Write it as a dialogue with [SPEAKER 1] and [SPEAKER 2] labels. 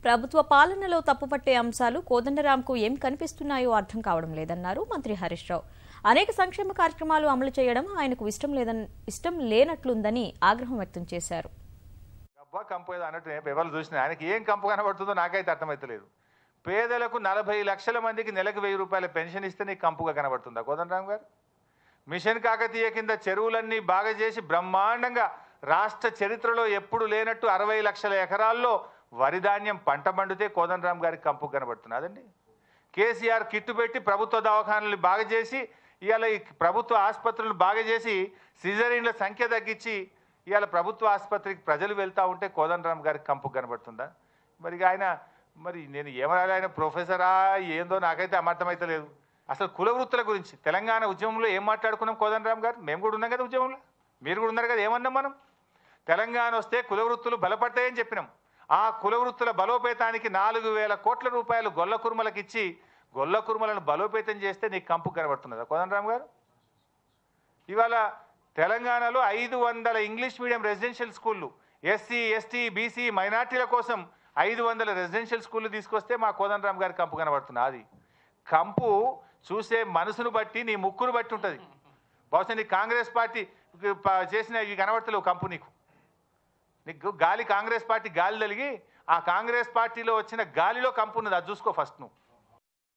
[SPEAKER 1] ప్రభుత్వ పాలనలో తప్పుపట్టే అంశాలు కోదండరాంకు ఏం కనిపిస్తున్నాయో అర్థం కావడం లేదన్నారు మంత్రి హరీష్ రావు. అనేక సంక్షేమ కార్యక్రమాలు అమలు చేయడం ఆయనకు ఇష్టం లేనట్లుందని ఆగ్రహం వ్యక్తం చేశారు.
[SPEAKER 2] కంపు ఏదో అన్నట్టు ఎవరు చూసినా ఆయనకి ఏం కంపు కనబడుతుందో నాకైతే అర్థమవుతలేదు. పేదలకు 40 లక్షల మందికి నెలకు 1000 రూపాయల పెన్షన్ ఇస్తే నీకు కంపుగా కనబడుతుందా కోదండరాం గారు? మిషన్ కాకతీయ కింద చెరువులన్నీ బాగా చేసి బ్రహ్మాండంగా రాష్ట్ర చరిత్రలో ఎప్పుడు లేనట్టు 60 లక్షల ఎకరాల్లో వరిధాన్యం పంట పండితే కోదండరాం గారికి కంపు కనబడుతున్నదండి. కేసీఆర్ కిట్టు పెట్టి ప్రభుత్వ దవాఖానాలు బాగా చేసి ఇవాళ ఈ ప్రభుత్వ ఆసుపత్రులను బాగా చేసి సిజరీన్ల సంఖ్య తగ్గించి ఇవాళ ప్రభుత్వ ఆసుపత్రికి ప్రజలు వెళ్తూ ఉంటే కోదండరాం గారికి కంపు కనబడుతుందా? మరి నేను ఏమనాలి, ఆయన ప్రొఫెసరా ఏందో నాకైతే అర్థమైతలేదు. అసలు కుల వృత్తుల గురించి తెలంగాణ ఉద్యమంలో ఏం మాట్లాడుకున్నాం కోదండరాం గారు? మేము కూడా ఉన్నాం కదా ఉద్యమంలో, మీరు కూడా ఉన్నారు కదా. ఏమన్నాం మనం? తెలంగాణ వస్తే కుల వృత్తులు బలపడతాయని చెప్పినాం. ఆ కుల వృత్తుల బలోపేతానికి 4000 కోట్ల రూపాయలు గొల్ల కుర్మలకు ఇచ్చి గొల్ల కుర్మలను బలోపేతం చేస్తే నీకు కంపు కనబడుతున్నదా కోదండరాం గారు? ఇవాళ తెలంగాణలో 500 ఇంగ్లీష్ మీడియం రెసిడెన్షియల్ స్కూళ్ళు, ఎస్సీ ఎస్టీ బీసీ మైనార్టీల కోసం 500 రెసిడెన్షియల్ స్కూళ్ళు తీసుకొస్తే మా కోదండరాం గారి కంపు కనబడుతున్నా. అది కంపు చూసే మనసును బట్టి నీ ముక్కును బట్టి ఉంటుంది. బహుశా నీ కాంగ్రెస్ పార్టీ చేసిన ఈ కనబడతలేవు కంపు. నీకు గాలి కాంగ్రెస్ పార్టీ గాలి తలిగి ఆ కాంగ్రెస్ పార్టీలో వచ్చిన గాలిలో కంపు ఉన్నది, అది చూసుకో ఫస్ట్ నువ్వు.